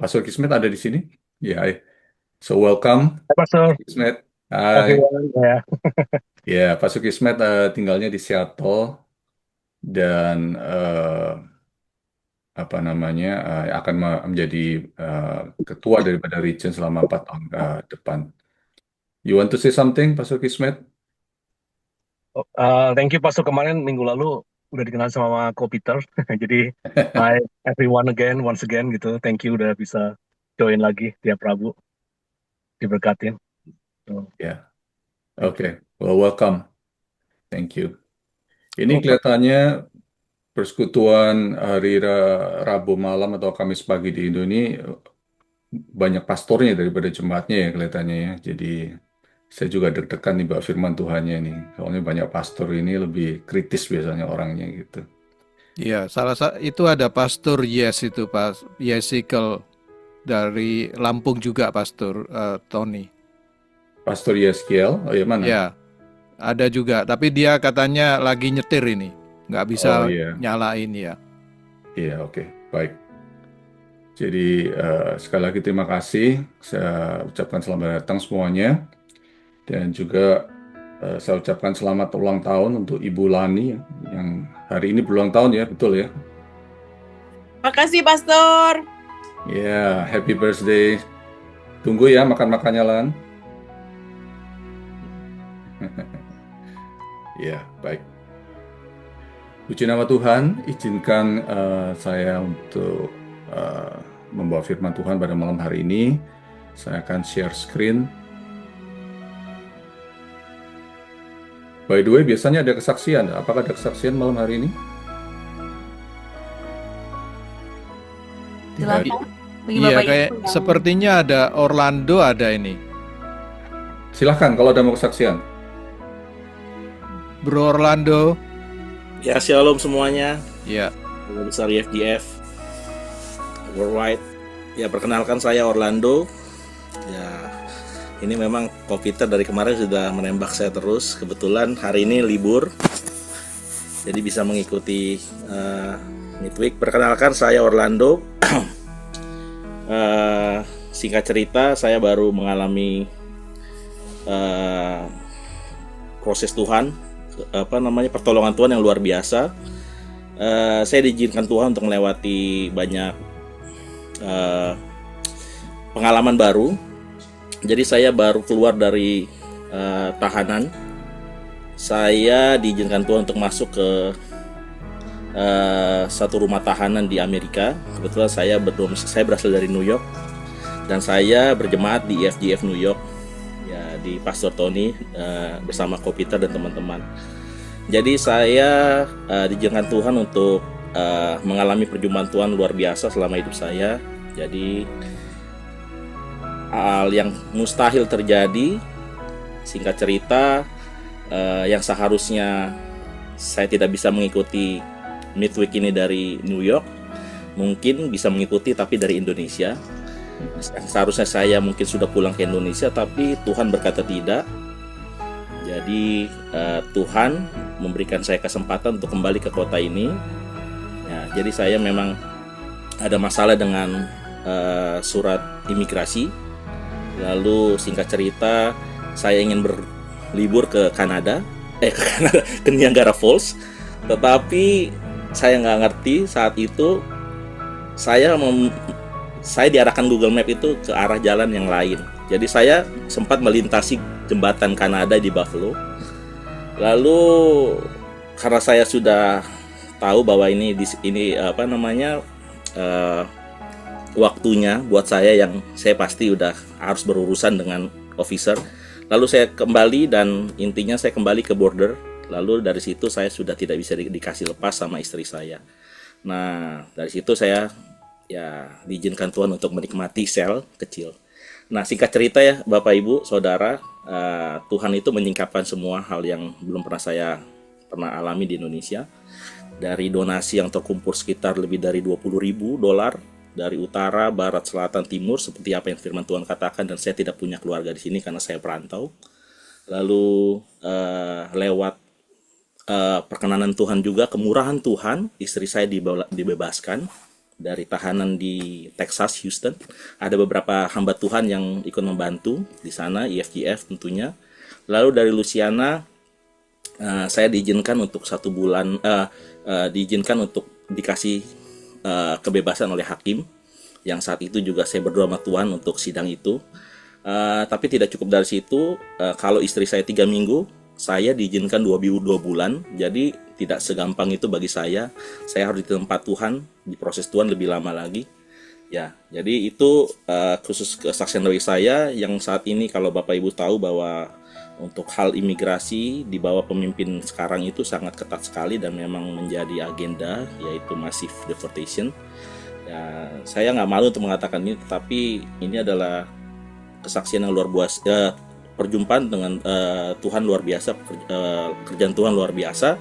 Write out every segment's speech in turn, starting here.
Pastor Kismet ada di sini? Ya, hai. So welcome, Hai, Pastor, Kismet. Hai. everyone. Ya, Ya, Pastor Kismet tinggalnya di Seattle dan apa namanya akan menjadi eh, ketua daripada region selama 4 tahun ke depan. You want to say something, Pastor Kismet? Thank you Pastor, kemarin minggu lalu udah dikenal sama Ko Peter. Jadi, hi everyone again, once again gitu. Thank you udah bisa join lagi tiap Rabu, diberkatin. So, Ya, thank you. oke. Well, welcome. Thank you. Ini Oke. kelihatannya persekutuan hari Rabu malam atau Kamis pagi di Indo ini banyak pastornya daripada jemaatnya ya kelihatannya ya. Jadi saya juga deg-degan nih Mbak firman Tuhannya nih. Soalnya banyak pastor ini lebih kritis biasanya orangnya gitu. Iya, salah satu itu ada Pastor Yes itu Pas Yesikel dari Lampung juga Pastor Tony. Pastor Yeskiel, oh ya mana? Ya, ada juga, tapi dia katanya lagi nyetir ini, nggak Oh bisa iya, nyalain ya. iya oke, baik. Jadi sekali lagi terima kasih. Saya ucapkan selamat datang semuanya. Dan juga saya ucapkan selamat ulang tahun untuk Ibu Lani yang hari ini berulang tahun ya, betul ya? Makasih, Pastor. Ya, happy birthday. Tunggu ya makan-makannya Lan. Ya, baik. Puji nama Tuhan, izinkan saya untuk eh, membawa firman Tuhan pada malam hari ini. Saya akan share screen. By the way, biasanya ada kesaksian. Apakah ada kesaksian malam hari ini? Tidak. Silakan bagi Iya, Bapak kayak Ibu yang sepertinya ada Orlando ada ini. Silahkan kalau ada mau kesaksian. Bro Orlando, Ya, shalom semuanya. ya. Keluarga besar IFGF Worldwide. Ya, perkenalkan saya Orlando. Ya, ini memang Peter dari kemarin sudah menembak saya terus. Kebetulan hari ini libur, jadi bisa mengikuti midweek. Perkenalkan saya Orlando. Singkat cerita, saya baru mengalami proses Tuhan, pertolongan Tuhan yang luar biasa. Saya diizinkan Tuhan untuk melewati banyak pengalaman baru. Jadi saya baru keluar dari tahanan. Saya diizinkan Tuhan untuk masuk ke satu rumah tahanan di Amerika. Kebetulan saya berasal dari New York dan saya berjemaat di IFGF New York, ya, di Pastor Tony bersama Ko Peter dan teman-teman. Jadi saya diizinkan Tuhan untuk mengalami perjumpaan Tuhan luar biasa selama hidup saya. Jadi hal yang mustahil terjadi. Singkat cerita, yang seharusnya saya tidak bisa mengikuti midweek ini dari New York, mungkin bisa mengikuti tapi dari Indonesia. Seharusnya saya mungkin sudah pulang ke Indonesia, tapi Tuhan berkata tidak. Jadi Tuhan memberikan saya kesempatan untuk kembali ke kota ini. Ya, jadi saya memang ada masalah dengan surat imigrasi. Lalu singkat cerita, saya ingin berlibur ke Kanada, ke Niagara Falls. Tetapi saya nggak ngerti saat itu saya diarahkan Google Map itu ke arah jalan yang lain. Jadi saya sempat melintasi jembatan Kanada di Buffalo. Lalu karena saya sudah tahu bahwa ini waktunya buat saya yang saya pasti udah harus berurusan dengan officer. Lalu saya kembali dan intinya saya kembali ke border. Lalu dari situ saya sudah tidak bisa dikasih lepas sama istri saya. Nah, dari situ saya ya diizinkan Tuhan untuk menikmati sel kecil. Nah, singkat cerita ya Bapak Ibu Saudara, Tuhan itu menyingkapkan semua hal yang belum pernah saya alami di Indonesia. Dari donasi yang terkumpul sekitar lebih dari 20.000 dolar dari utara, barat, selatan, timur, seperti apa yang firman Tuhan katakan, dan saya tidak punya keluarga di sini karena saya perantau. Lalu lewat perkenanan Tuhan juga, kemurahan Tuhan, istri saya dibebaskan dari tahanan di Texas, Houston. Ada beberapa hamba Tuhan yang ikut membantu di sana, IFGF tentunya. Lalu dari Louisiana, saya diizinkan untuk 1 bulan, diizinkan untuk dikasih kebebasan oleh hakim, yang saat itu juga saya berdoa sama Tuhan untuk sidang itu. Tapi tidak cukup dari situ. Kalau istri saya 3 minggu, saya diizinkan 2 bulan. Jadi tidak segampang itu bagi saya. Saya harus di tempat Tuhan, di proses Tuhan lebih lama lagi. Ya, jadi itu khusus kesaksian dari saya yang saat ini kalau Bapak Ibu tahu bahwa untuk hal imigrasi di bawah pemimpin sekarang itu sangat ketat sekali dan memang menjadi agenda, yaitu massive deportation. Ya, saya nggak malu untuk mengatakan ini, tetapi ini adalah kesaksian yang luar biasa, perjumpaan dengan Tuhan luar biasa, kerjaan Tuhan luar biasa.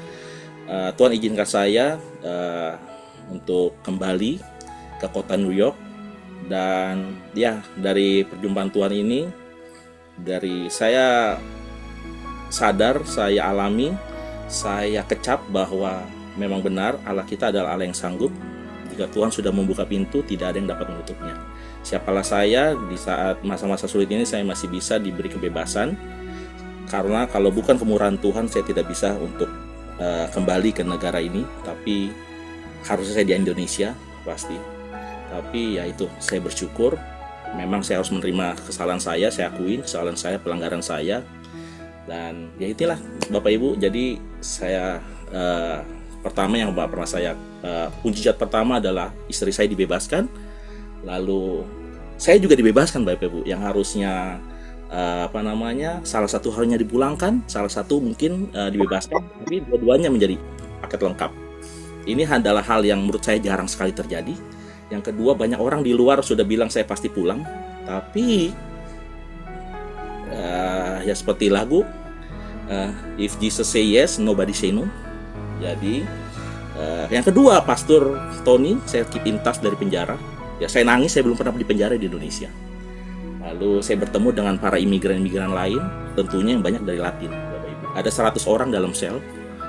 Tuhan izinkan saya untuk kembali ke kota New York, dan ya dari perjumpaan Tuhan ini, dari saya sadar, saya alami, saya kecap bahwa memang benar Allah kita adalah Allah yang sanggup. Jika Tuhan sudah membuka pintu, tidak ada yang dapat menutupnya. Siapalah saya di saat masa-masa sulit ini, saya masih bisa diberi kebebasan, karena kalau bukan kemurahan Tuhan, saya tidak bisa untuk kembali ke negara ini. Tapi harusnya saya di Indonesia pasti. Tapi ya itu, saya bersyukur. Memang saya harus menerima kesalahan saya akuin kesalahan saya, pelanggaran saya. Dan ya itulah Bapak Ibu. Jadi saya pertama yang pernah saya mujizat pertama adalah istri saya dibebaskan. Lalu saya juga dibebaskan Bapak Ibu, yang harusnya salah satu harinya dipulangkan, salah satu mungkin dibebaskan, tapi dua-duanya menjadi paket lengkap. Ini adalah hal yang menurut saya jarang sekali terjadi. Yang kedua, banyak orang di luar sudah bilang saya pasti pulang, tapi ya seperti lagu, if Jesus say yes, nobody say no. Jadi yang kedua, Pastor Tony, saya keep in touch dari penjara. Ya, saya nangis, saya belum pernah di penjara di Indonesia. Lalu saya bertemu dengan para imigran-imigran lain, tentunya yang banyak dari Latin, Bapak Ibu. Ada 100 orang dalam sel,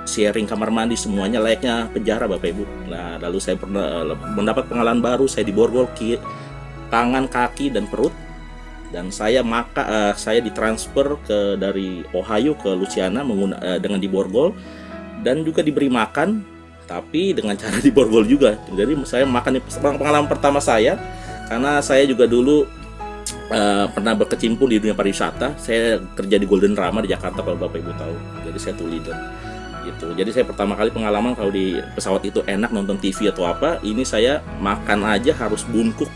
sharing kamar mandi, semuanya layaknya penjara Bapak Ibu. Nah, lalu saya pernah mendapat pengalaman baru, saya diborgol tangan, kaki, dan perut. Dan saya ditransfer dari Ohio ke Louisiana dengan diborgol, dan juga diberi makan, tapi dengan cara diborgol juga. Jadi saya makan, pengalaman pertama saya, karena saya juga dulu pernah berkecimpung di dunia pariwisata. Saya kerja di Golden Rama di Jakarta, kalau Bapak Ibu tahu. Jadi saya tour leader gitu. Jadi saya pertama kali pengalaman kalau di pesawat itu enak nonton TV atau apa. Ini saya makan aja harus bungkuk,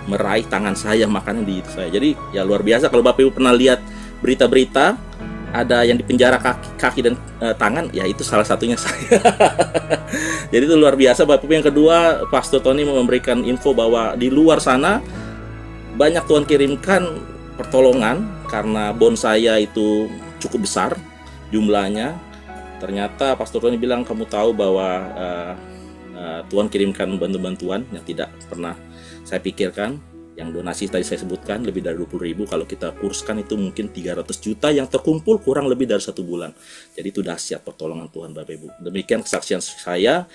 meraih tangan saya makannya di itu saya. Jadi ya luar biasa. Kalau Bapak Ibu pernah lihat berita-berita ada yang dipenjara kaki dan tangan, ya itu salah satunya saya. Jadi itu luar biasa Bapak Ibu. Yang kedua, Pastor Tony memberikan info bahwa di luar sana banyak Tuhan kirimkan pertolongan, karena bon saya itu cukup besar jumlahnya. Ternyata Pastor Tony bilang, kamu tahu bahwa Tuhan kirimkan bantuan yang tidak pernah saya pikirkan. Yang donasi tadi saya sebutkan lebih dari 20.000, kalau kita kurskan itu mungkin 300 juta yang terkumpul kurang lebih dari 1 bulan. Jadi itu dahsyat pertolongan Tuhan Bapak Ibu. Demikian kesaksian saya.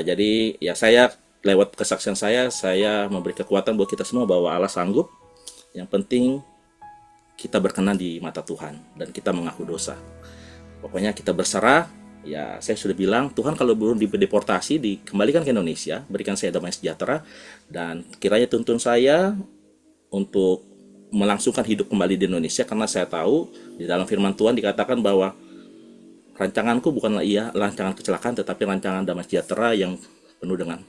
Jadi ya saya lewat kesaksian saya memberi kekuatan buat kita semua bahwa Allah sanggup. Yang penting kita berkenan di mata Tuhan dan kita mengaku dosa. Pokoknya kita berserah. Ya, saya sudah bilang, Tuhan kalau belum dideportasi, dikembalikan ke Indonesia, berikan saya damai sejahtera, dan kiranya tuntun saya untuk melangsungkan hidup kembali di Indonesia, karena saya tahu di dalam firman Tuhan dikatakan bahwa rancanganku bukanlah rancangan kecelakaan, tetapi rancangan damai sejahtera yang penuh dengan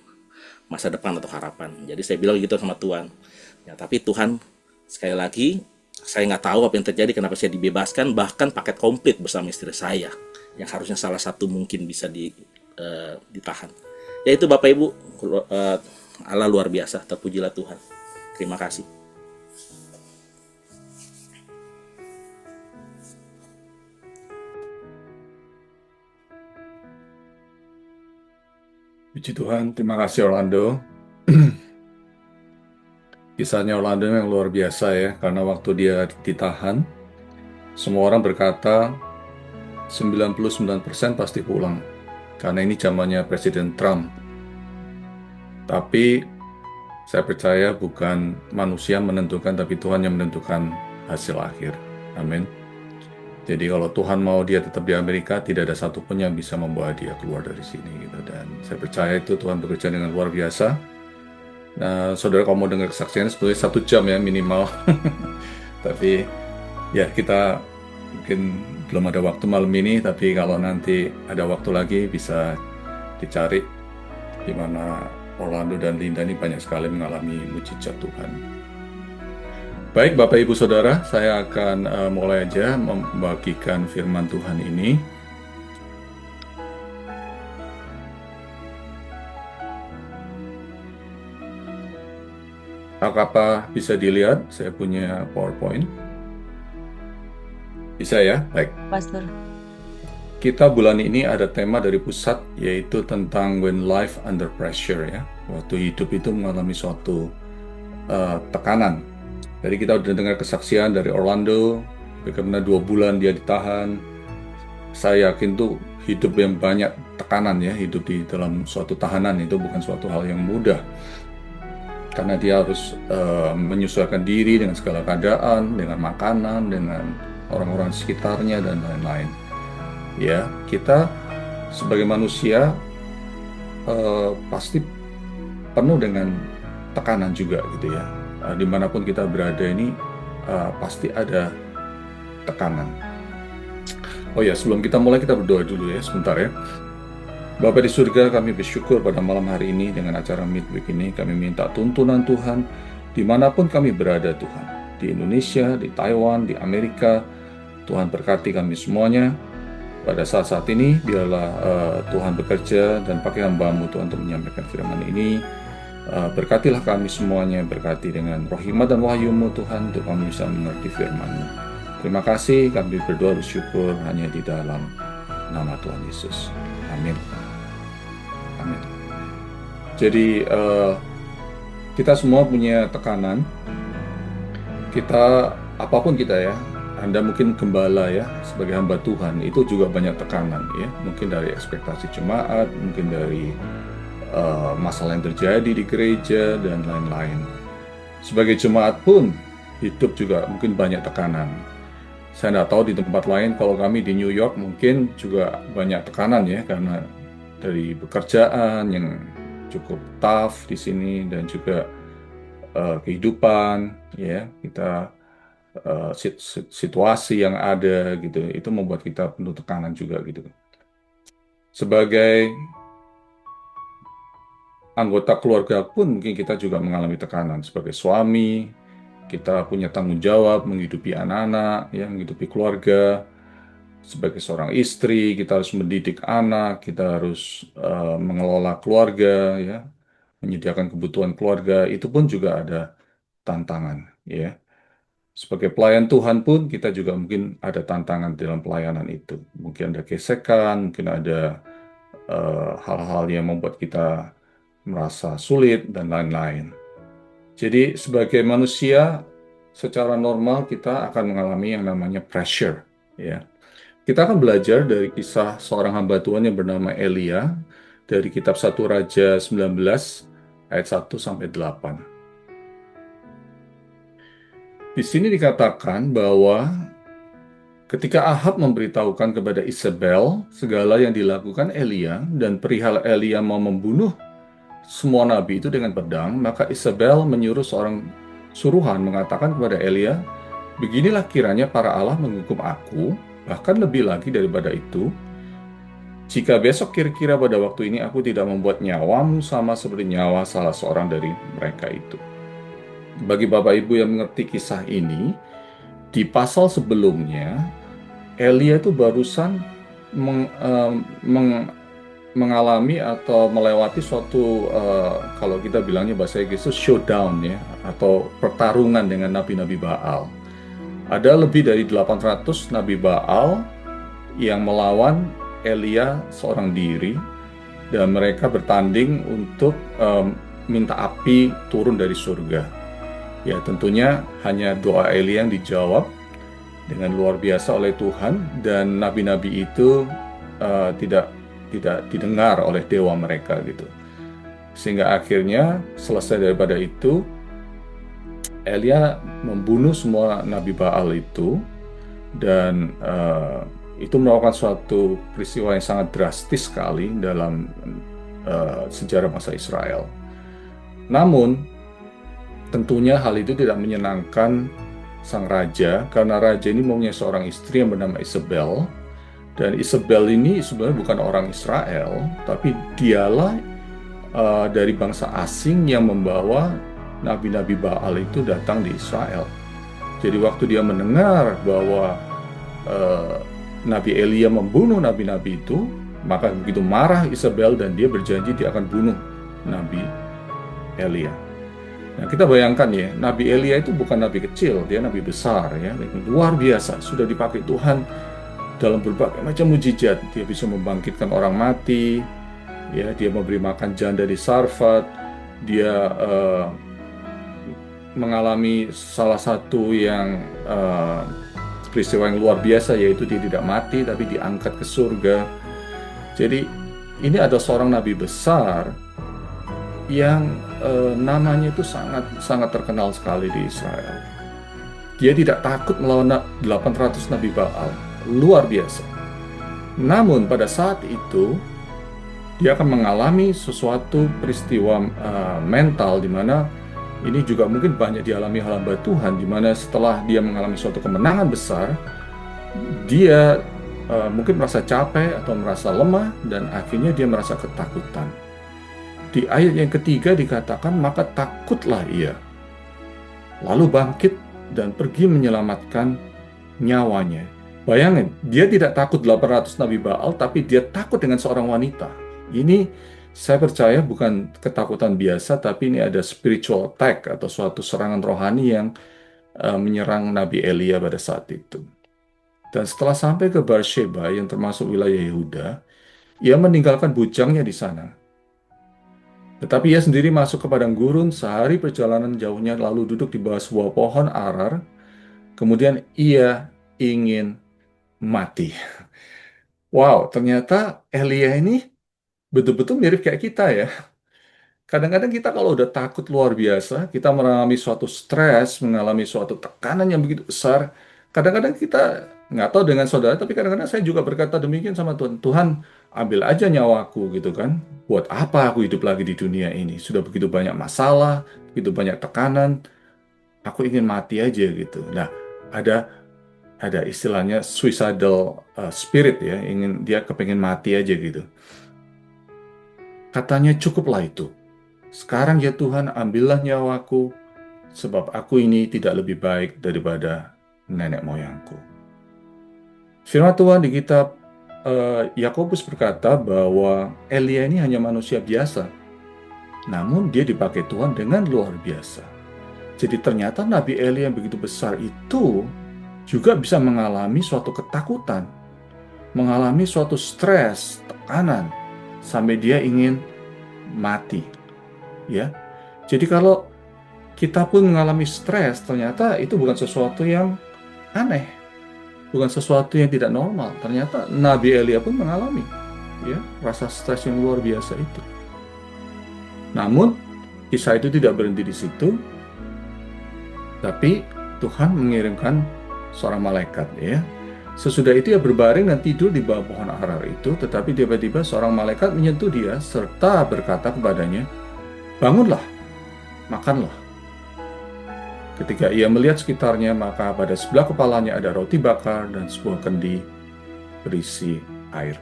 masa depan atau harapan. Jadi saya bilang gitu sama Tuhan. Ya, tapi Tuhan, sekali lagi, saya nggak tahu apa yang terjadi, kenapa saya dibebaskan, bahkan paket komplit bersama istri saya, yang harusnya salah satu mungkin bisa ditahan. Yaitu Bapak Ibu, Allah luar biasa, terpujilah Tuhan. Terima kasih. Puji Tuhan, terima kasih Orlando. Kisahnya Orlando yang luar biasa ya, karena waktu dia ditahan, semua orang berkata 99% pasti pulang. Karena ini zamannya Presiden Trump. Tapi saya percaya bukan manusia menentukan, tapi Tuhan yang menentukan hasil akhir. Amin. Jadi kalau Tuhan mau dia tetap di Amerika, tidak ada satupun yang bisa membawa dia keluar dari sini gitu. Dan saya percaya itu Tuhan bekerja dengan luar biasa. Nah, saudara kalau mau dengar kesaksiannya sebetulnya 1 jam ya minimal. Tapi ya kita mungkin belum ada waktu malam ini, tapi kalau nanti ada waktu lagi bisa dicari di mana Orlando dan Linda ini banyak sekali mengalami mujizat Tuhan. Baik Bapak Ibu Saudara, saya akan mulai aja membagikan firman Tuhan ini. Apakah bisa dilihat? Saya punya PowerPoint. Bisa ya? Baik. Pastor. Kita bulan ini ada tema dari pusat, yaitu tentang when life under pressure ya. Waktu hidup itu mengalami suatu tekanan. Jadi kita udah dengar kesaksian dari Orlando, bagaimana 2 bulan dia ditahan. Saya yakin tuh hidup yang banyak tekanan ya, hidup di dalam suatu tahanan itu bukan suatu hal yang mudah. Karena dia harus menyesuaikan diri dengan segala keadaan, dengan makanan, dengan orang-orang sekitarnya dan lain-lain. Ya, kita sebagai manusia pasti penuh dengan tekanan juga gitu ya. Dimanapun kita berada ini pasti ada tekanan. Oh ya, sebelum kita mulai kita berdoa dulu ya sebentar ya. Bapa di surga, kami bersyukur pada malam hari ini dengan acara Midweek ini. Kami minta tuntunan Tuhan dimanapun kami berada Tuhan. Di Indonesia, di Taiwan, di Amerika. Tuhan berkati kami semuanya. Pada saat-saat ini, biarlah Tuhan bekerja dan pakai hamba-Mu Tuhan untuk menyampaikan firman ini. Berkatilah kami semuanya, berkati dengan roh hikmat dan wahyu-Mu Tuhan, untuk kami bisa mengerti firman-Mu. Terima kasih, kami berdoa bersyukur hanya di dalam nama Tuhan Yesus. Amin. Amin. Jadi, kita semua punya tekanan. Kita, apapun kita ya, Anda mungkin gembala ya, sebagai hamba Tuhan, itu juga banyak tekanan ya. Mungkin dari ekspektasi jemaat, mungkin dari masalah yang terjadi di gereja, dan lain-lain. Sebagai jemaat pun, hidup juga mungkin banyak tekanan. Saya tidak tahu di tempat lain, kalau kami di New York mungkin juga banyak tekanan ya, karena dari pekerjaan yang cukup tough di sini, dan juga kehidupan ya, kita situasi yang ada gitu, itu membuat kita penuh tekanan juga gitu. Sebagai anggota keluarga pun mungkin kita juga mengalami tekanan. Sebagai suami, kita punya tanggung jawab menghidupi anak-anak, ya, menghidupi keluarga. Sebagai seorang istri, kita harus mendidik anak, kita harus mengelola keluarga, ya, menyediakan kebutuhan keluarga. Itu pun juga ada tantangan, ya. Sebagai pelayan Tuhan pun kita juga mungkin ada tantangan dalam pelayanan itu. Mungkin ada gesekan, mungkin ada hal-hal yang membuat kita merasa sulit, dan lain-lain. Jadi sebagai manusia, secara normal kita akan mengalami yang namanya pressure. Ya. Kita akan belajar dari kisah seorang hamba Tuhan yang bernama Elia, dari kitab 1 Raja 19, ayat 1-8. Di sini dikatakan bahwa ketika Ahab memberitahukan kepada Isabel segala yang dilakukan Elia dan perihal Elia mau membunuh semua nabi itu dengan pedang, maka Isabel menyuruh seorang suruhan mengatakan kepada Elia, beginilah kiranya para Allah menghukum aku, bahkan lebih lagi daripada itu, jika besok kira-kira pada waktu ini aku tidak membuat nyawamu sama seperti nyawa salah seorang dari mereka itu. Bagi Bapak Ibu yang mengerti kisah ini, di pasal sebelumnya, Elia itu barusan mengalami atau melewati suatu, kalau kita bilangnya bahasa Inggris itu showdown ya, atau pertarungan dengan nabi-nabi Baal. Ada lebih dari 800 nabi Baal yang melawan Elia seorang diri, dan mereka bertanding untuk minta api turun dari surga. Ya, tentunya hanya doa Elia yang dijawab dengan luar biasa oleh Tuhan, dan nabi-nabi itu tidak didengar oleh dewa mereka gitu. Sehingga akhirnya selesai daripada itu, Elia membunuh semua Nabi Baal itu, dan itu merupakan suatu peristiwa yang sangat drastis sekali dalam sejarah bangsa Israel. Namun, tentunya hal itu tidak menyenangkan sang raja, karena raja ini mempunyai seorang istri yang bernama Isabel, dan Isabel ini sebenarnya bukan orang Israel, tapi dialah dari bangsa asing yang membawa nabi-nabi Baal itu datang di Israel. Jadi waktu dia mendengar bahwa Nabi Elia membunuh nabi-nabi itu, maka begitu marah Isabel dan dia berjanji dia akan bunuh Nabi Elia. Nah, kita bayangkan ya, Nabi Elia itu bukan nabi kecil, dia nabi besar ya, luar biasa, sudah dipakai Tuhan dalam berbagai macam mujizat. Dia bisa membangkitkan orang mati, ya, dia memberi makan janda di Sarfat, dia mengalami salah satu yang peristiwa yang luar biasa, yaitu dia tidak mati tapi diangkat ke surga. Jadi ini ada seorang nabi besar yang namanya itu sangat terkenal sekali di Israel. Dia tidak takut melawan 800 nabi Baal, luar biasa. Namun pada saat itu dia akan mengalami sesuatu peristiwa mental, di mana ini juga mungkin banyak dialami hamba Tuhan, di mana setelah dia mengalami suatu kemenangan besar, dia mungkin merasa capek atau merasa lemah, dan akhirnya dia merasa ketakutan. Di ayat yang ketiga dikatakan, maka takutlah ia, lalu bangkit dan pergi menyelamatkan nyawanya. Bayangin, dia tidak takut 800 nabi Baal, tapi dia takut dengan seorang wanita. Ini saya percaya bukan ketakutan biasa, tapi ini ada spiritual attack atau suatu serangan rohani yang menyerang Nabi Elia pada saat itu. Dan setelah sampai ke Beersheba yang termasuk wilayah Yehuda, ia meninggalkan bujangnya di sana. Tetapi ia sendiri masuk ke padang gurun sehari perjalanan jauhnya, lalu duduk di bawah sebuah pohon arar. Kemudian ia ingin mati. Wow, ternyata Elia ini betul-betul mirip kayak kita ya. Kadang-kadang kita kalau udah takut luar biasa, kita mengalami suatu stres, mengalami suatu tekanan yang begitu besar, kadang-kadang kita nggak tahu dengan saudara, tapi kadang-kadang saya juga berkata demikian sama Tuhan, Tuhan ambil aja nyawaku gitu kan, buat apa aku hidup lagi di dunia ini, sudah begitu banyak masalah, begitu banyak tekanan, aku ingin mati aja gitu. Nah, ada istilahnya suicidal spirit ya, dia kepengen mati aja gitu. Katanya cukuplah itu. Sekarang ya Tuhan, ambillah nyawaku, sebab aku ini tidak lebih baik daripada nenek moyangku. Firman Tuhan di kitab Yakobus berkata bahwa Elia ini hanya manusia biasa, namun dia dipakai Tuhan dengan luar biasa. Jadi ternyata Nabi Elia yang begitu besar itu juga bisa mengalami suatu ketakutan, mengalami suatu stres, tekanan, sampai dia ingin mati. Ya, jadi kalau kita pun mengalami stres, ternyata itu bukan sesuatu yang aneh, bukan sesuatu yang tidak normal. Ternyata Nabi Elia pun mengalami ya rasa stres yang luar biasa itu. Namun kisah itu tidak berhenti di situ, tapi Tuhan mengirimkan seorang malaikat ya. Sesudah itu ia berbaring dan tidur di bawah pohon arar itu, tetapi tiba-tiba seorang malaikat menyentuh dia serta berkata kepadanya, bangunlah, makanlah. Ketika ia melihat sekitarnya, maka pada sebelah kepalanya ada roti bakar dan sebuah kendi berisi air.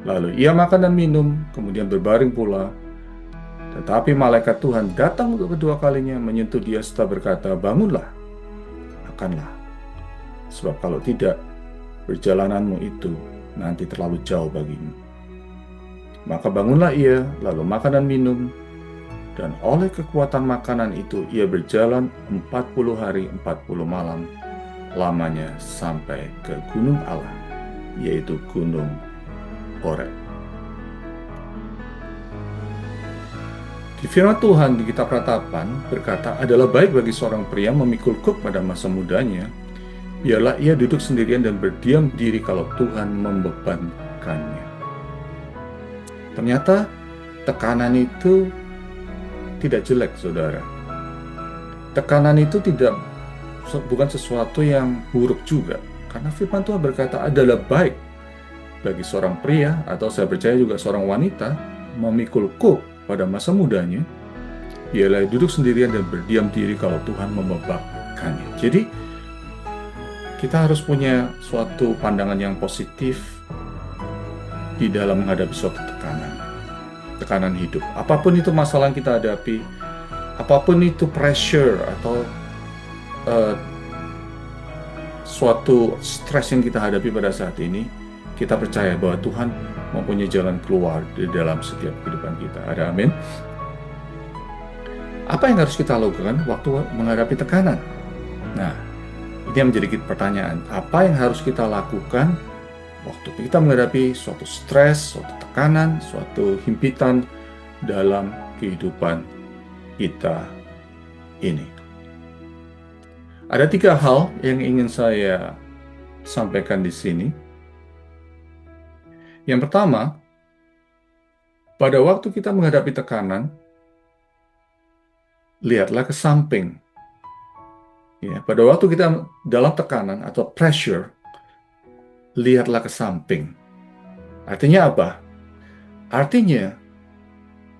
Lalu ia makan dan minum, kemudian berbaring pula. Tetapi malaikat Tuhan datang untuk kedua kalinya, menyentuh dia serta berkata, bangunlah, makanlah. Sebab kalau tidak, perjalananmu itu nanti terlalu jauh bagimu. Maka bangunlah ia, lalu makan dan minum, dan oleh kekuatan makanan itu ia berjalan 40 hari 40 malam, lamanya sampai ke gunung Allah, yaitu gunung Horeb. Di firman Tuhan di kitab Ratapan berkata, adalah baik bagi seorang pria memikul kuk pada masa mudanya, biarlah ia duduk sendirian dan berdiam diri kalau Tuhan membebankannya. Ternyata tekanan itu tidak jelek, saudara. Tekanan itu bukan sesuatu yang buruk juga. Karena firman Tuhan berkata adalah baik bagi seorang pria, atau saya percaya juga seorang wanita, memikul kuk pada masa mudanya, ialah duduk sendirian dan berdiam diri kalau Tuhan membebankannya. Jadi, kita harus punya suatu pandangan yang positif di dalam menghadapi suatu tekanan hidup. Apapun itu masalah yang kita hadapi, apapun itu pressure atau suatu stres yang kita hadapi pada saat ini, kita percaya bahwa Tuhan mempunyai jalan keluar di dalam setiap kehidupan kita. Ada amin? Apa yang harus kita lakukan waktu menghadapi tekanan? Nah, ini yang menjadi pertanyaan. Apa yang harus kita lakukan waktu kita menghadapi suatu stres, suatu tekanan, suatu himpitan dalam kehidupan kita ini? Ada 3 hal yang ingin saya sampaikan di sini. Yang pertama, pada waktu kita menghadapi tekanan, lihatlah ke samping. Ya, pada waktu kita dalam tekanan atau pressure, lihatlah ke samping. Artinya apa? Artinya,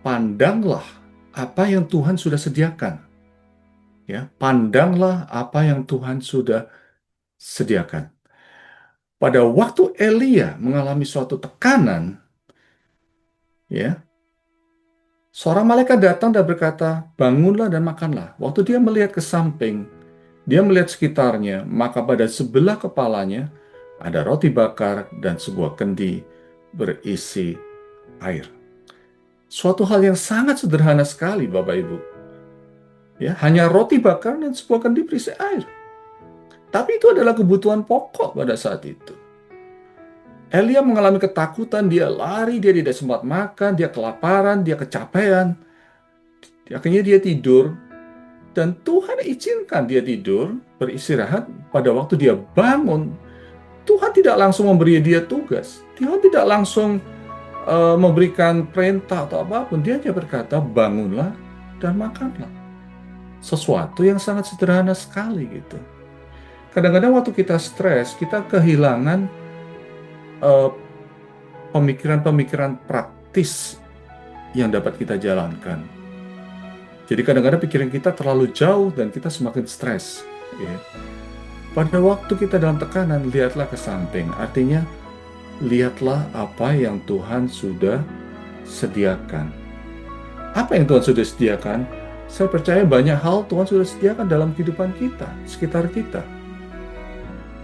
pandanglah apa yang Tuhan sudah sediakan. Ya, pandanglah apa yang Tuhan sudah sediakan. Pada waktu Elia mengalami suatu tekanan, ya, seorang malaikat datang dan berkata, bangunlah dan makanlah. Waktu dia melihat ke samping, dia melihat sekitarnya, maka pada sebelah kepalanya ada roti bakar dan sebuah kendi berisi air. Suatu hal yang sangat sederhana sekali, Bapak Ibu. Ya, hanya roti bakar dan sebuah kendi berisi air. Tapi itu adalah kebutuhan pokok pada saat itu. Elia mengalami ketakutan, dia lari, dia tidak sempat makan, dia kelaparan, dia kecapean. Akhirnya dia tidur, dan Tuhan izinkan dia tidur, beristirahat. Pada waktu dia bangun, Tuhan tidak langsung memberi dia tugas. Tuhan tidak langsung memberikan perintah atau apapun. Dia hanya berkata, bangunlah dan makanlah. Sesuatu yang sangat sederhana sekali gitu. Kadang-kadang waktu kita stres, kita kehilangan pemikiran-pemikiran praktis yang dapat kita jalankan. Jadi kadang-kadang pikiran kita terlalu jauh dan kita semakin stres. Ya. Pada waktu kita dalam tekanan, lihatlah ke samping. Artinya, lihatlah apa yang Tuhan sudah sediakan. Apa yang Tuhan sudah sediakan? Saya percaya banyak hal Tuhan sudah sediakan dalam kehidupan kita, sekitar kita.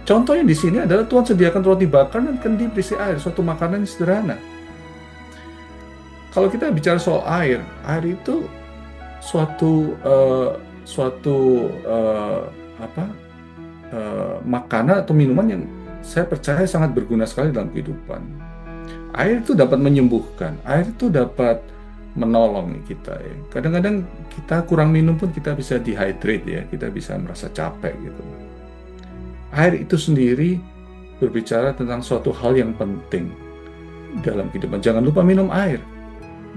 Contohnya di sini adalah Tuhan sediakan roti bakar dan kendi berisi air, suatu makanan yang sederhana. Kalau kita bicara soal air itu suatu makanan atau minuman yang saya percaya sangat berguna sekali dalam kehidupan. Air itu dapat menyembuhkan, air itu dapat menolong kita. Ya. Kadang-kadang kita kurang minum pun kita bisa dehydrate ya, kita bisa merasa capek gitu. Air itu sendiri berbicara tentang suatu hal yang penting dalam kehidupan. Jangan lupa minum air.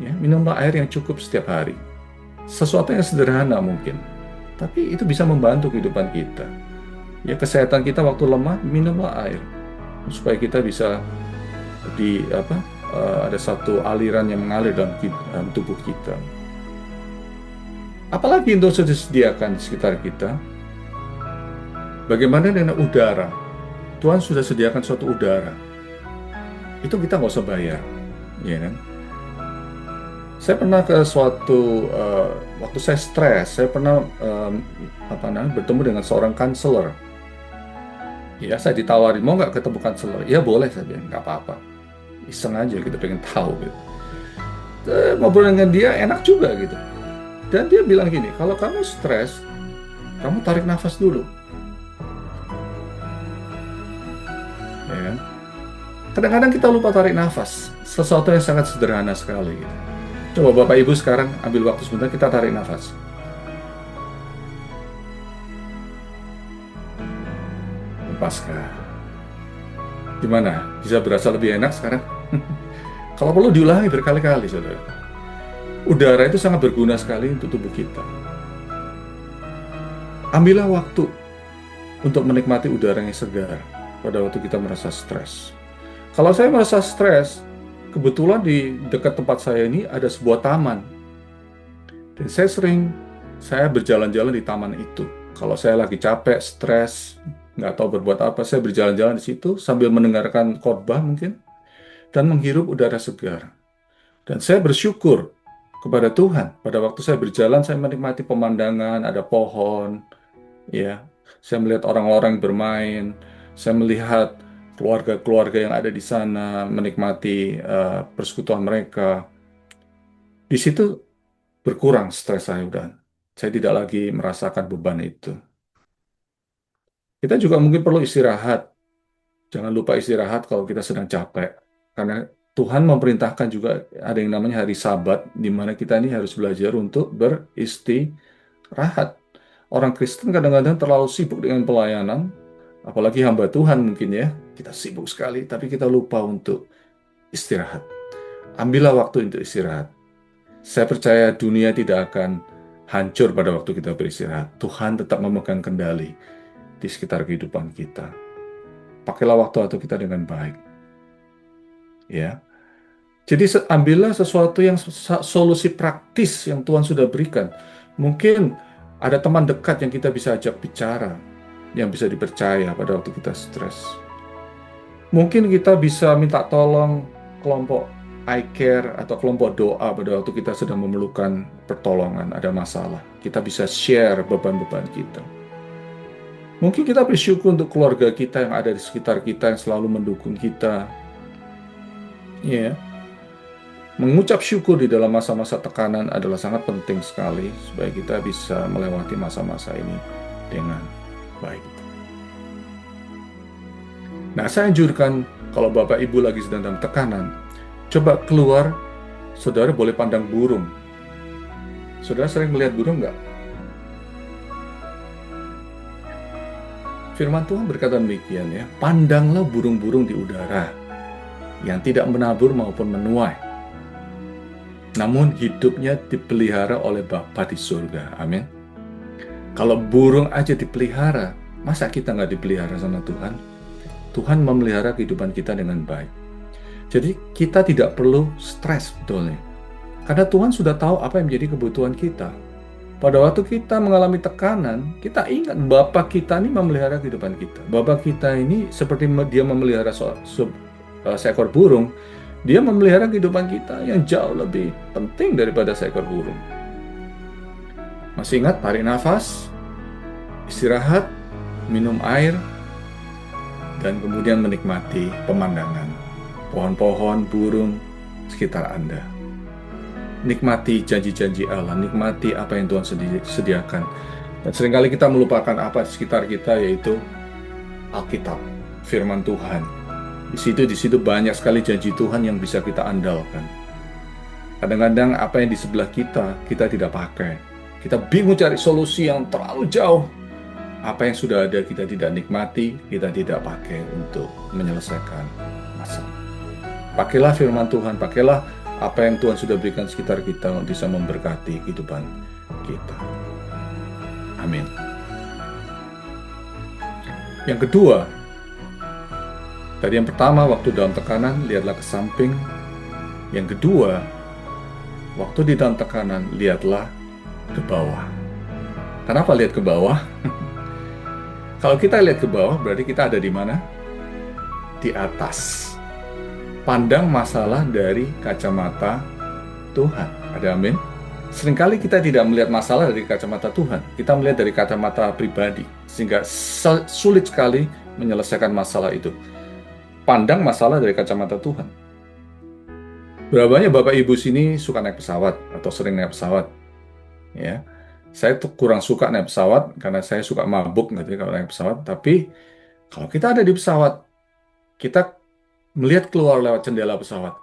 Ya, minumlah air yang cukup setiap hari. Sesuatu yang sederhana mungkin, tapi itu bisa membantu kehidupan kita. Ya, kesehatan kita waktu lemah, minumlah air supaya kita bisa ada satu aliran yang mengalir dalam tubuh kita. Apalagi yang sudah disediakan di sekitar kita. Bagaimana dengan udara? Tuhan sudah sediakan suatu udara. Itu kita nggak usah bayar, ya kan? Saya pernah ke suatu waktu saya stres, saya pernah bertemu dengan seorang konselor. Ya, saya ditawarin mau nggak ketemu konselor? Ya boleh, saya bilang nggak apa-apa. Iseng aja, kita pengen tahu gitu. Ngobrol dengan dia enak juga gitu. Dan dia bilang gini, kalau kamu stres, kamu tarik nafas dulu. Ya. Kadang-kadang kita lupa tarik nafas, sesuatu yang sangat sederhana sekali. Coba Bapak Ibu sekarang ambil waktu sebentar, kita tarik nafas. Lepaskan. Gimana? Bisa berasa lebih enak sekarang? Kalau perlu diulangi berkali-kali, saudara. Udara itu sangat berguna sekali untuk tubuh kita. Ambillah waktu untuk menikmati udara yang segar pada waktu kita merasa stres. Kalau saya merasa stres, kebetulan di dekat tempat saya ini ada sebuah taman. Dan saya berjalan-jalan di taman itu. Kalau saya lagi capek, stres, nggak tahu berbuat apa, saya berjalan-jalan di situ sambil mendengarkan khotbah mungkin, dan menghirup udara segar. Dan saya bersyukur kepada Tuhan. Pada waktu saya berjalan, saya menikmati pemandangan, ada pohon, ya. Saya melihat orang-orang bermain, saya melihat keluarga-keluarga yang ada di sana, menikmati persekutuan mereka. Di situ berkurang stres saya dan saya tidak lagi merasakan beban itu. Kita juga mungkin perlu istirahat. Jangan lupa istirahat kalau kita sedang capek. Karena Tuhan memerintahkan juga ada yang namanya hari Sabat, di mana kita ini harus belajar untuk beristirahat. Orang Kristen kadang-kadang terlalu sibuk dengan pelayanan, apalagi hamba Tuhan mungkin ya. Kita sibuk sekali, tapi kita lupa untuk istirahat. Ambillah waktu untuk istirahat. Saya percaya dunia tidak akan hancur pada waktu kita beristirahat. Tuhan tetap memegang kendali di sekitar kehidupan kita. Pakailah waktu kita dengan baik. Ya. Jadi ambillah sesuatu yang solusi praktis yang Tuhan sudah berikan. Mungkin ada teman dekat yang kita bisa ajak bicara, yang bisa dipercaya pada waktu kita stres. Mungkin kita bisa minta tolong kelompok I care atau kelompok doa pada waktu kita sedang memerlukan pertolongan, ada masalah. Kita bisa share beban-beban kita. Mungkin kita bersyukur untuk keluarga kita yang ada di sekitar kita, yang selalu mendukung kita. Ya, mengucap syukur di dalam masa-masa tekanan adalah sangat penting sekali supaya kita bisa melewati masa-masa ini dengan baik. Nah, saya anjurkan kalau Bapak Ibu lagi sedang dalam tekanan, coba keluar, saudara boleh pandang burung. Saudara sering melihat burung nggak? Firman Tuhan berkata demikian ya, pandanglah burung-burung di udara, yang tidak menabur maupun menuai, namun hidupnya dipelihara oleh Bapa di surga. Amin. Kalau burung aja dipelihara, masa kita nggak dipelihara sama Tuhan? Tuhan memelihara kehidupan kita dengan baik. Jadi kita tidak perlu stres betulnya. Karena Tuhan sudah tahu apa yang menjadi kebutuhan kita. Pada waktu kita mengalami tekanan, kita ingat Bapa kita ini memelihara kehidupan kita. Bapa kita ini seperti dia memelihara seekor burung, dia memelihara kehidupan kita yang jauh lebih penting daripada seekor burung. Masih ingat, tarik nafas, istirahat, minum air, dan kemudian menikmati pemandangan, pohon-pohon, burung sekitar Anda. Nikmati janji-janji Allah, nikmati apa yang Tuhan sediakan. Dan seringkali kita melupakan apa di sekitar kita, yaitu Alkitab, firman Tuhan. Di situ banyak sekali janji Tuhan yang bisa kita andalkan. Kadang-kadang apa yang di sebelah kita tidak pakai. Kita bingung cari solusi yang terlalu jauh. Apa yang sudah ada kita tidak nikmati, kita tidak pakai untuk menyelesaikan masalah. Pakailah firman Tuhan, pakailah apa yang Tuhan sudah berikan sekitar kita untuk bisa memberkati kehidupan kita. Amin. Yang kedua, tadi yang pertama, waktu dalam tekanan, lihatlah ke samping. Yang kedua, waktu di dalam tekanan, lihatlah ke bawah. Kenapa lihat ke bawah? Kalau kita lihat ke bawah, berarti kita ada di mana? Di atas. Pandang masalah dari kacamata Tuhan. Ada amin? Seringkali kita tidak melihat masalah dari kacamata Tuhan. Kita melihat dari kacamata pribadi. Sehingga sulit sekali menyelesaikan masalah itu. Pandang masalah dari kacamata Tuhan. Berapa banyak Bapak Ibu sini suka naik pesawat atau sering naik pesawat? Ya, saya tuh kurang suka naik pesawat karena saya suka mabuk gitu kalau naik pesawat. Tapi kalau kita ada di pesawat, kita melihat keluar lewat jendela pesawat.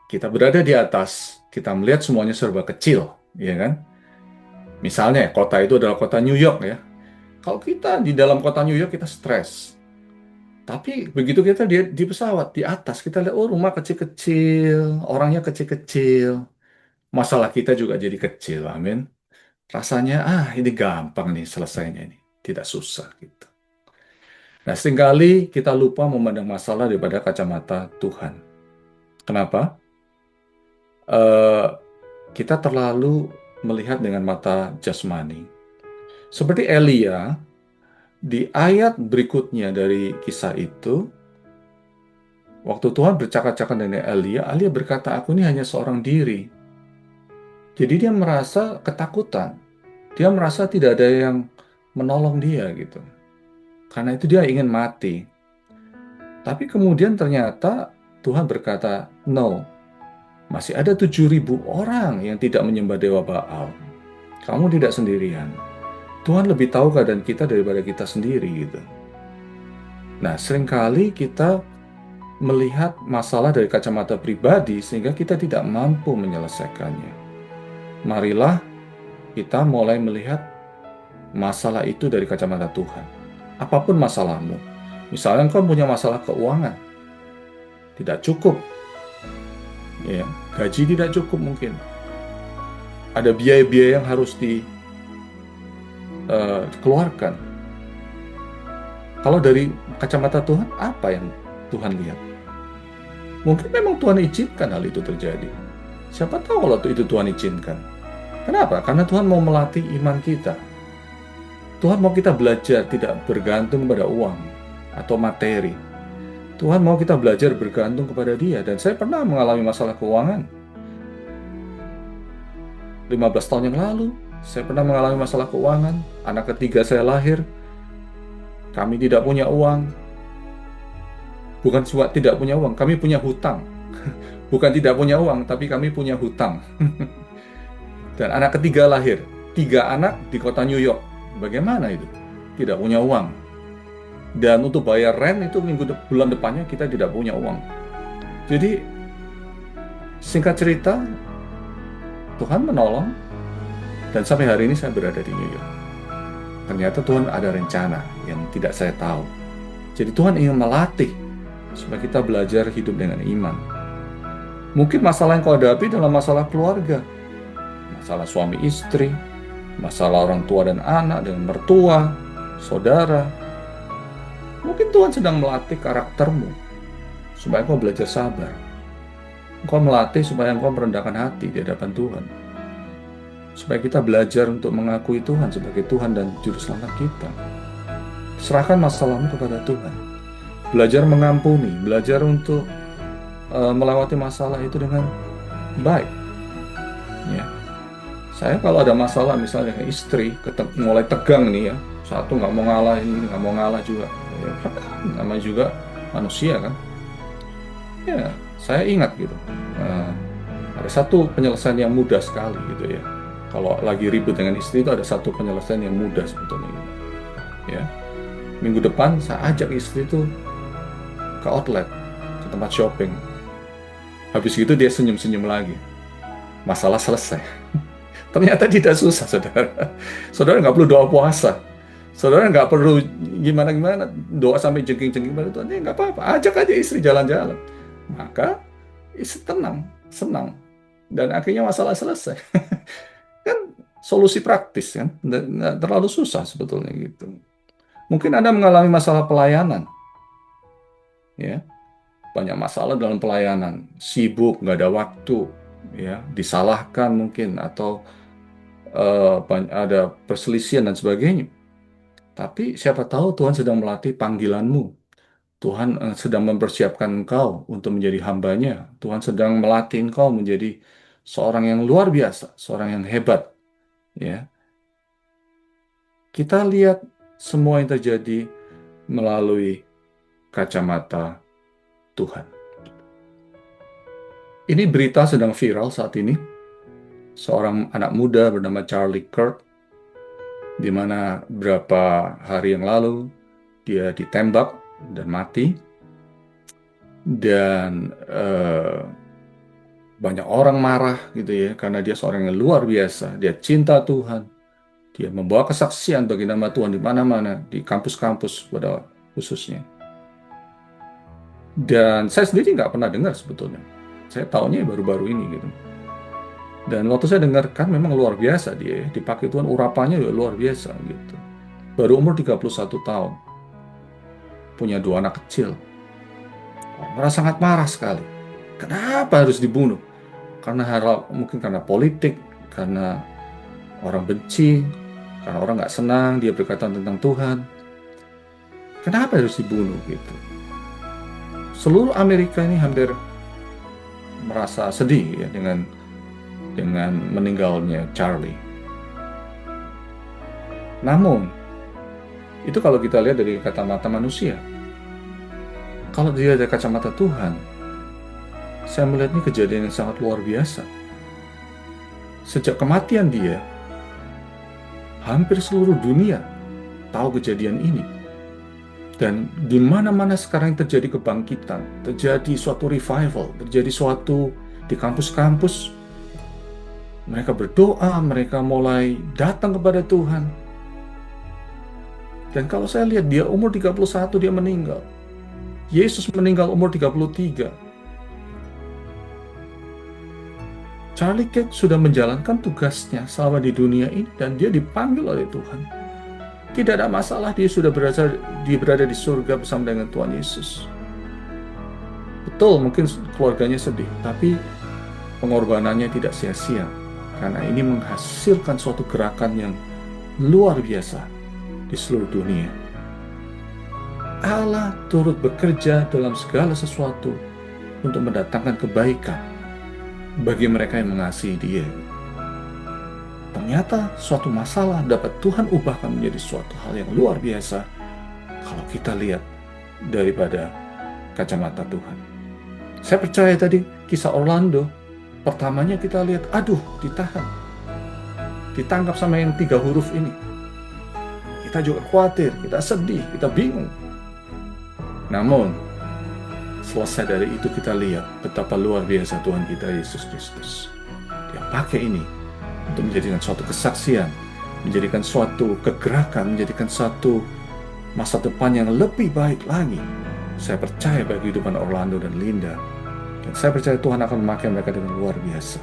Kita berada di atas, kita melihat semuanya serba kecil, ya kan? Misalnya kota itu adalah kota New York ya. Kalau kita di dalam kota New York kita stres. Tapi begitu kita di pesawat, di atas, kita lihat, oh rumah kecil-kecil, orangnya kecil-kecil. masalah kita juga jadi kecil, amin. Rasanya, ini gampang nih selesainya ini. Tidak susah gitu. Nah, seringkali kita lupa memandang masalah daripada kacamata Tuhan. Kenapa? Eh, kita terlalu melihat dengan mata jasmani. Seperti Elia, di ayat berikutnya dari kisah itu, waktu Tuhan bercakap-cakap dengan Elia, Elia berkata, aku ini hanya seorang diri. Jadi dia merasa ketakutan. Dia merasa tidak ada yang menolong dia gitu. Karena itu dia ingin mati. Tapi kemudian ternyata Tuhan berkata, no, masih ada 7.000 orang yang tidak menyembah Dewa Baal. Kamu tidak sendirian. Tuhan lebih tahu keadaan kita daripada kita sendiri gitu. Nah, seringkali kita melihat masalah dari kacamata pribadi sehingga kita tidak mampu menyelesaikannya. Marilah kita mulai melihat masalah itu dari kacamata Tuhan. Apapun masalahmu. Misalnya engkau punya masalah keuangan. Tidak cukup. Ya, gaji tidak cukup mungkin. Ada biaya-biaya yang harus dikeluarkan. Kalau dari kacamata Tuhan, apa yang Tuhan lihat? Mungkin memang Tuhan izinkan hal itu terjadi. Siapa tahu kalau itu Tuhan izinkan. Kenapa? Karena Tuhan mau melatih iman kita. Tuhan mau kita belajar tidak bergantung pada uang atau materi. Tuhan mau kita belajar bergantung kepada Dia. Dan saya pernah mengalami masalah keuangan. 15 tahun yang lalu, saya pernah mengalami masalah keuangan. Anak ketiga saya lahir. Kami tidak punya uang. Bukan cuma tidak punya uang, kami punya hutang. Bukan tidak punya uang, tapi kami punya hutang. Dan anak ketiga lahir. 3 anak di kota New York. Bagaimana itu? Tidak punya uang. Dan untuk bayar rent itu bulan depannya kita tidak punya uang. Jadi, singkat cerita, Tuhan menolong. Dan sampai hari ini saya berada di New York. Ternyata Tuhan ada rencana yang tidak saya tahu. Jadi Tuhan ingin melatih supaya kita belajar hidup dengan iman. Mungkin masalah yang kau hadapi adalah masalah keluarga. Masalah suami istri, masalah orang tua dan anak, dengan mertua, saudara. Mungkin Tuhan sedang melatih karaktermu, supaya kau belajar sabar. Kau melatih supaya kau merendahkan hati di hadapan Tuhan. Supaya kita belajar untuk mengakui Tuhan sebagai Tuhan dan Juru Selamat kita. Serahkan masalahmu kepada Tuhan. Belajar mengampuni, belajar untuk melewati masalah itu dengan baik. Ya. Saya kalau ada masalah misalnya dengan istri, mulai tegang nih ya, satu nggak mau ngalah, ini nggak mau ngalah juga, ya, namanya juga manusia kan. Ya, saya ingat gitu, ada satu penyelesaian yang mudah sekali gitu ya. Kalau lagi ribut dengan istri itu ada satu penyelesaian yang mudah sebetulnya. Gitu. Ya, minggu depan saya ajak istri itu ke outlet, ke tempat shopping. Habis gitu dia senyum-senyum lagi, masalah selesai. Ternyata tidak susah, saudara. Saudara nggak perlu doa puasa. Saudara nggak perlu gimana-gimana, doa sampai jengking-jengking pada Tuhan. Nggak apa-apa, ajak aja istri jalan-jalan. Maka istri tenang, senang. Dan akhirnya masalah selesai. Kan solusi praktis kan, nggak terlalu susah sebetulnya gitu. Mungkin Anda mengalami masalah pelayanan. Ya, banyak masalah dalam pelayanan. Sibuk, nggak ada waktu. Ya, disalahkan mungkin, atau ada perselisihan dan sebagainya. Tapi siapa tahu Tuhan sedang melatih panggilanmu. Tuhan sedang mempersiapkan engkau untuk menjadi hambanya. Tuhan sedang melatih engkau menjadi seorang yang luar biasa, seorang yang hebat. Ya, kita lihat semua yang terjadi melalui kacamata Tuhan. Ini berita sedang viral saat ini. Seorang anak muda bernama Charlie Kirk, di mana beberapa hari yang lalu dia ditembak dan mati. Dan banyak orang marah gitu ya, karena dia seorang yang luar biasa. Dia cinta Tuhan. Dia membawa kesaksian bagi nama Tuhan di mana-mana, di kampus-kampus pada khususnya. Dan saya sendiri nggak pernah dengar sebetulnya. Saya tahunya baru-baru ini gitu. Dan waktu saya dengarkan memang luar biasa dia, dipakai Tuhan, urapannya juga luar biasa gitu. Baru umur 31 tahun, punya 2 anak kecil. Merasa sangat marah sekali. Kenapa harus dibunuh? Mungkin karena politik, karena orang benci, karena orang nggak senang dia berkata tentang Tuhan. Kenapa harus dibunuh gitu? Seluruh Amerika ini hampir merasa sedih ya dengan meninggalnya Charlie. Namun, itu kalau kita lihat dari kacamata manusia. Kalau dia dari kacamata Tuhan, saya melihat ini kejadian yang sangat luar biasa. Sejak kematian dia, hampir seluruh dunia tahu kejadian ini. Dan di mana-mana sekarang terjadi kebangkitan, terjadi suatu revival, terjadi suatu di kampus-kampus. Mereka berdoa, mereka mulai datang kepada Tuhan. Dan kalau saya lihat dia umur 31 dia meninggal. Yesus meninggal umur 33. Charlie Kirk sudah menjalankan tugasnya selama di dunia ini dan dia dipanggil oleh Tuhan. Tidak ada masalah, dia sudah berada di surga bersama dengan Tuhan Yesus. Betul, mungkin keluarganya sedih, tapi pengorbanannya tidak sia-sia. Karena ini menghasilkan suatu gerakan yang luar biasa di seluruh dunia. Allah turut bekerja dalam segala sesuatu untuk mendatangkan kebaikan bagi mereka yang mengasihi Dia. Ternyata suatu masalah dapat Tuhan ubahkan menjadi suatu hal yang luar biasa kalau kita lihat daripada kacamata Tuhan. Saya percaya tadi kisah Orlando, pertamanya kita lihat, aduh, ditahan, ditangkap sama yang 3 huruf ini. Kita juga khawatir, kita sedih, kita bingung. Namun, selesai dari itu kita lihat betapa luar biasa Tuhan kita Yesus Kristus. Dia pakai ini untuk menjadikan suatu kesaksian, menjadikan suatu kegerakan, menjadikan suatu masa depan yang lebih baik lagi. Saya percaya bagi kehidupan Orlando dan Linda. Dan saya percaya Tuhan akan memakai mereka dengan luar biasa.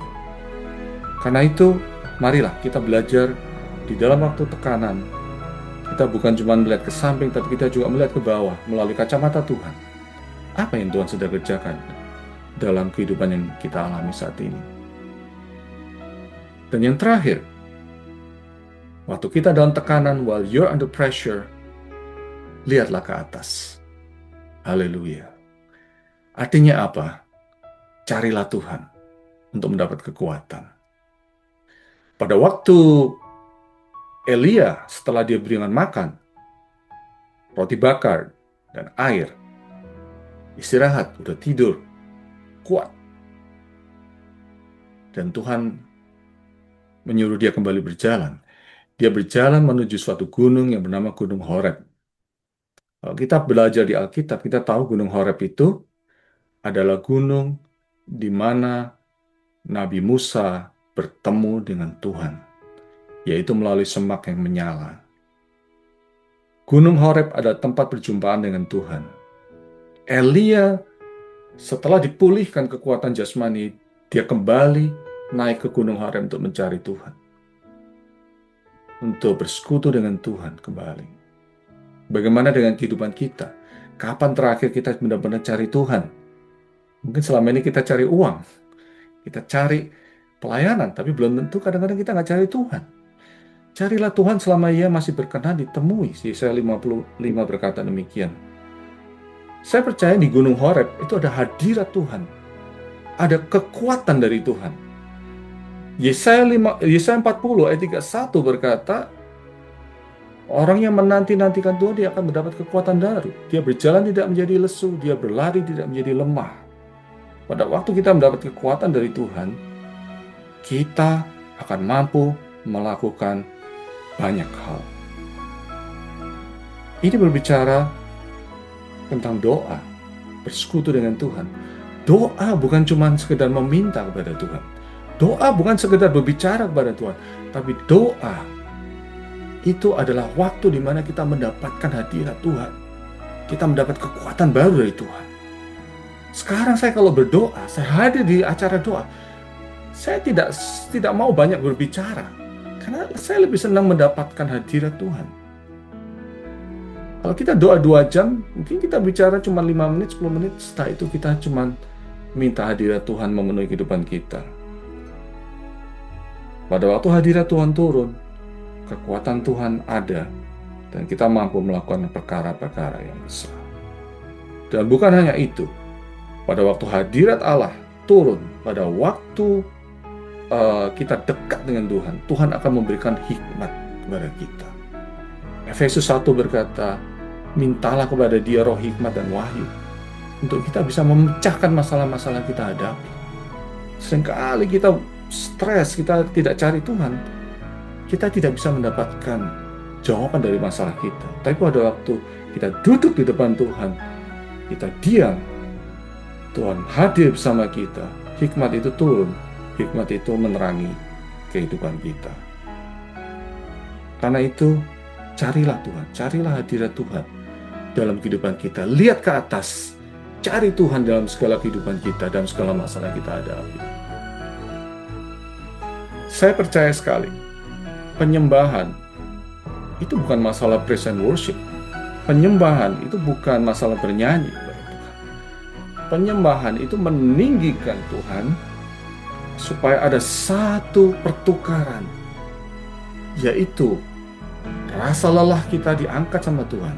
Karena itu, marilah kita belajar di dalam waktu tekanan. Kita bukan cuma melihat ke samping, tapi kita juga melihat ke bawah melalui kacamata Tuhan. Apa yang Tuhan sedang kerjakan dalam kehidupan yang kita alami saat ini. Dan yang terakhir, waktu kita dalam tekanan, while you're under pressure, lihatlah ke atas. Haleluya. Artinya apa? Carilah Tuhan untuk mendapat kekuatan. Pada waktu Elia, setelah dia berikan makan, roti bakar, dan air, istirahat, udah tidur, kuat. Dan Tuhan menyuruh dia kembali berjalan. Dia berjalan menuju suatu gunung yang bernama Gunung Horeb. Kalau kita belajar di Alkitab, kita tahu Gunung Horeb itu adalah gunung di mana Nabi Musa bertemu dengan Tuhan, yaitu melalui semak yang menyala. Gunung Horeb adalah tempat perjumpaan dengan Tuhan. Elia, setelah dipulihkan kekuatan jasmani, dia kembali naik ke Gunung Horeb untuk mencari Tuhan. Untuk bersekutu dengan Tuhan kembali. Bagaimana dengan kehidupan kita? Kapan terakhir kita benar-benar cari Tuhan? Mungkin selama ini kita cari uang. Kita cari pelayanan, tapi belum tentu kadang-kadang kita nggak cari Tuhan. Carilah Tuhan selama Ia masih berkenan ditemui. Yesaya 55 berkata demikian. Saya percaya di Gunung Horeb itu ada hadirat Tuhan. Ada kekuatan dari Tuhan. Yesaya 40 ayat 31 berkata, orang yang menanti-nantikan Tuhan, dia akan mendapat kekuatan baru. Dia berjalan tidak menjadi lesu, dia berlari tidak menjadi lemah. Pada waktu kita mendapat kekuatan dari Tuhan, kita akan mampu melakukan banyak hal. Ini berbicara tentang doa, bersekutu dengan Tuhan. Doa bukan cuma sekedar meminta kepada Tuhan. Doa bukan sekedar berbicara kepada Tuhan, tapi doa itu adalah waktu di mana kita mendapatkan hadirat Tuhan. Kita mendapat kekuatan baru dari Tuhan. Sekarang saya kalau berdoa, saya hadir di acara doa, Saya tidak mau banyak berbicara, karena saya lebih senang mendapatkan hadirat Tuhan. Kalau kita doa 2 jam, mungkin kita bicara cuma 5 menit, 10 menit, setelah itu kita cuma minta hadirat Tuhan memenuhi kehidupan kita. Pada waktu hadirat Tuhan turun, kekuatan Tuhan ada, dan kita mampu melakukan perkara-perkara yang besar. Dan bukan hanya itu, pada waktu hadirat Allah turun, pada waktu kita dekat dengan Tuhan, Tuhan akan memberikan hikmat kepada kita. Efesus 1 berkata, mintalah kepada Dia roh hikmat dan wahyu, untuk kita bisa memecahkan masalah-masalah kita hadapi. Seringkali kita stres, kita tidak cari Tuhan, kita tidak bisa mendapatkan jawaban dari masalah kita. Tapi pada waktu kita duduk di depan Tuhan, kita diam, Tuhan hadir bersama kita, hikmat itu turun, hikmat itu menerangi kehidupan kita. Karena itu, carilah Tuhan, carilah hadirat Tuhan dalam kehidupan kita. Lihat ke atas, cari Tuhan dalam segala kehidupan kita, dalam segala masalah yang kita hadapi. Saya percaya sekali, penyembahan itu bukan masalah praise and worship. Penyembahan itu bukan masalah bernyanyi kepada Tuhan. Penyembahan itu meninggikan Tuhan, supaya ada satu pertukaran, yaitu rasa lelah kita diangkat sama Tuhan,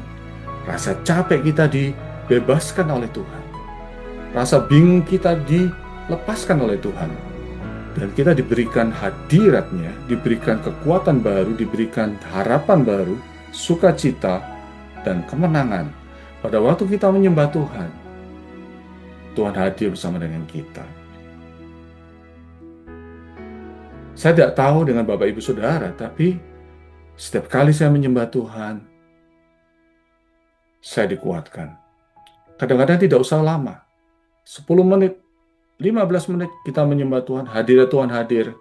rasa capek kita dibebaskan oleh Tuhan, rasa bingung kita dilepaskan oleh Tuhan, dan kita diberikan hadirat-Nya, diberikan kekuatan baru, diberikan harapan baru, sukacita, dan kemenangan. Pada waktu kita menyembah Tuhan, Tuhan hadir bersama dengan kita. Saya tidak tahu dengan Bapak Ibu Saudara, tapi setiap kali saya menyembah Tuhan, saya dikuatkan. Kadang-kadang tidak usah lama, 10 menit, 15 menit kita menyembah Tuhan, hadirat Tuhan hadir,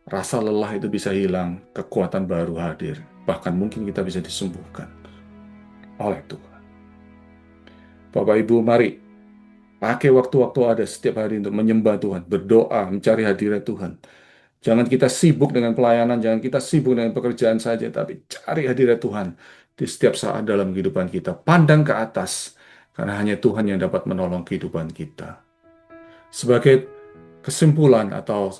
rasa lelah itu bisa hilang, kekuatan baru hadir, bahkan mungkin kita bisa disembuhkan oleh Tuhan. Bapak Ibu, mari pakai waktu-waktu ada setiap hari untuk menyembah Tuhan, berdoa, mencari hadirat Tuhan. Jangan kita sibuk dengan pelayanan, jangan kita sibuk dengan pekerjaan saja, tapi cari hadirat Tuhan di setiap saat dalam kehidupan kita. Pandang ke atas, karena hanya Tuhan yang dapat menolong kehidupan kita. Sebagai kesimpulan atau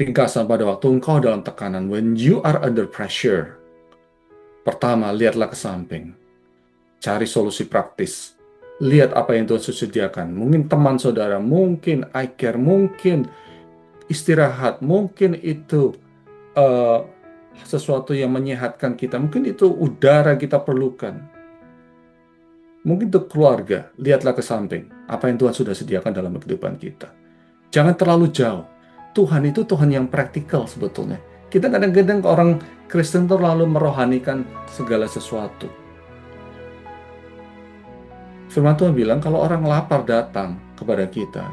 ringkasan pada waktu engkau dalam tekanan, when you are under pressure, pertama, lihatlah ke samping. Cari solusi praktis. Lihat apa yang Tuhan sediakan. Mungkin teman saudara, mungkin I care, mungkin istirahat, mungkin itu sesuatu yang menyehatkan kita, mungkin itu udara kita perlukan, mungkin itu keluarga. Lihatlah ke samping, apa yang Tuhan sudah sediakan dalam kehidupan kita. Jangan terlalu jauh. Tuhan itu Tuhan yang praktikal sebetulnya. Kita kadang-kadang orang Kristen terlalu merohanikan segala sesuatu. Firman Tuhan bilang, kalau orang lapar datang kepada kita,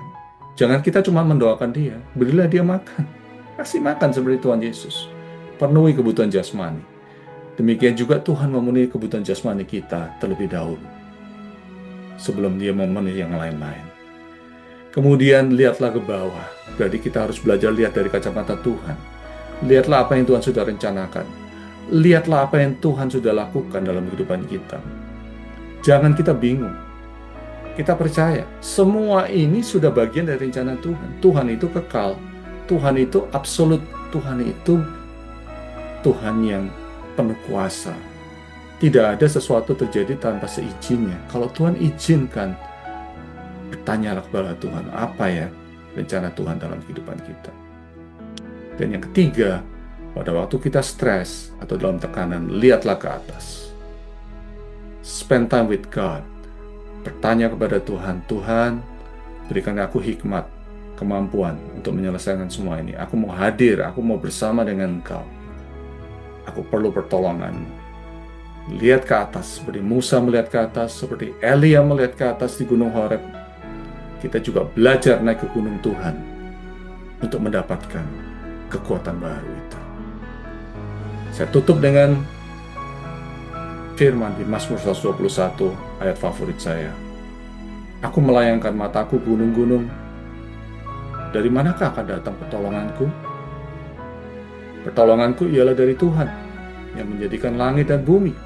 jangan kita cuma mendoakan dia, berilah dia makan. Kasih makan seperti Tuhan Yesus. Penuhi kebutuhan jasmani. Demikian juga Tuhan memenuhi kebutuhan jasmani kita terlebih dahulu, sebelum dia memenuhi yang lain-lain. Kemudian lihatlah ke bawah. Berarti kita harus belajar lihat dari kacamata Tuhan. Lihatlah apa yang Tuhan sudah rencanakan. Lihatlah apa yang Tuhan sudah lakukan dalam kehidupan kita. Jangan kita bingung. Kita percaya, semua ini sudah bagian dari rencana Tuhan. Tuhan itu kekal, Tuhan itu absolut, Tuhan itu Tuhan yang penuh kuasa. Tidak ada sesuatu terjadi tanpa seizinnya. Kalau Tuhan izinkan, bertanyalah kepada Tuhan, apa ya rencana Tuhan dalam kehidupan kita. Dan yang ketiga, pada waktu kita stres atau dalam tekanan, lihatlah ke atas. Spend time with God. Bertanya kepada Tuhan, Tuhan, berikan aku hikmat, kemampuan untuk menyelesaikan semua ini. Aku mau hadir, aku mau bersama dengan Engkau. Aku perlu pertolongan. Lihat ke atas, seperti Musa melihat ke atas, seperti Elia melihat ke atas di Gunung Horeb. Kita juga belajar naik ke gunung Tuhan untuk mendapatkan kekuatan baru itu. Saya tutup dengan firman di Mazmur 121, ayat favorit saya. Aku melayangkan mataku gunung-gunung, Dari manakah akan datang pertolonganku? Pertolonganku ialah dari Tuhan yang menjadikan langit dan bumi.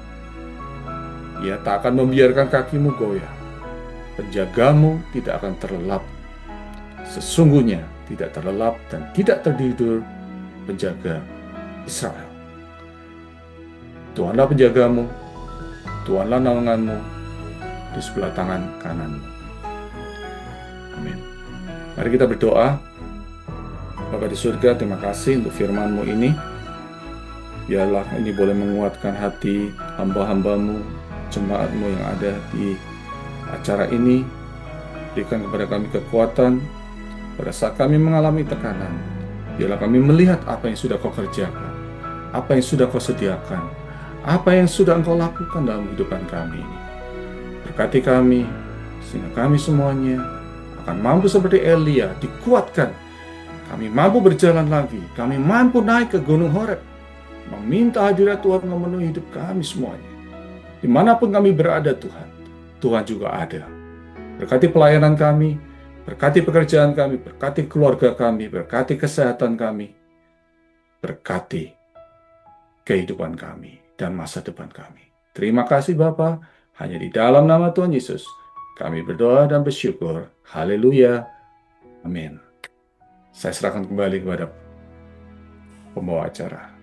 Ia tak akan membiarkan kakimu goyah. Penjagamu tidak akan terlelap. Sesungguhnya tidak terlelap dan tidak tertidur penjaga Israel. Tuhanlah penjagamu, Tuhanlah naunganmu di sebelah tangan kananmu. Amin. Mari kita berdoa. Bapa di surga, terima kasih untuk firman-Mu ini. Biarlah ini boleh menguatkan hati hamba-hambamu, jemaat-Mu yang ada di acara ini. Berikan kepada kami kekuatan pada saat kami mengalami tekanan. Biarlah kami melihat apa yang sudah Kau kerjakan, apa yang sudah Kau sediakan, apa yang sudah Engkau lakukan dalam kehidupan kami ini. Berkati kami, sehingga kami semuanya akan mampu seperti Elia, dikuatkan. Kami mampu berjalan lagi, kami mampu naik ke Gunung Horeb, meminta hadirat Tuhan memenuhi hidup kami semuanya. Dimanapun kami berada Tuhan, Tuhan juga ada. Berkati pelayanan kami, berkati pekerjaan kami, berkati keluarga kami, berkati kesehatan kami, berkati kehidupan kami dan masa depan kami. Terima kasih Bapa, hanya di dalam nama Tuhan Yesus kami berdoa dan bersyukur. Haleluya. Amin. Saya serahkan kembali kepada pembawa acara.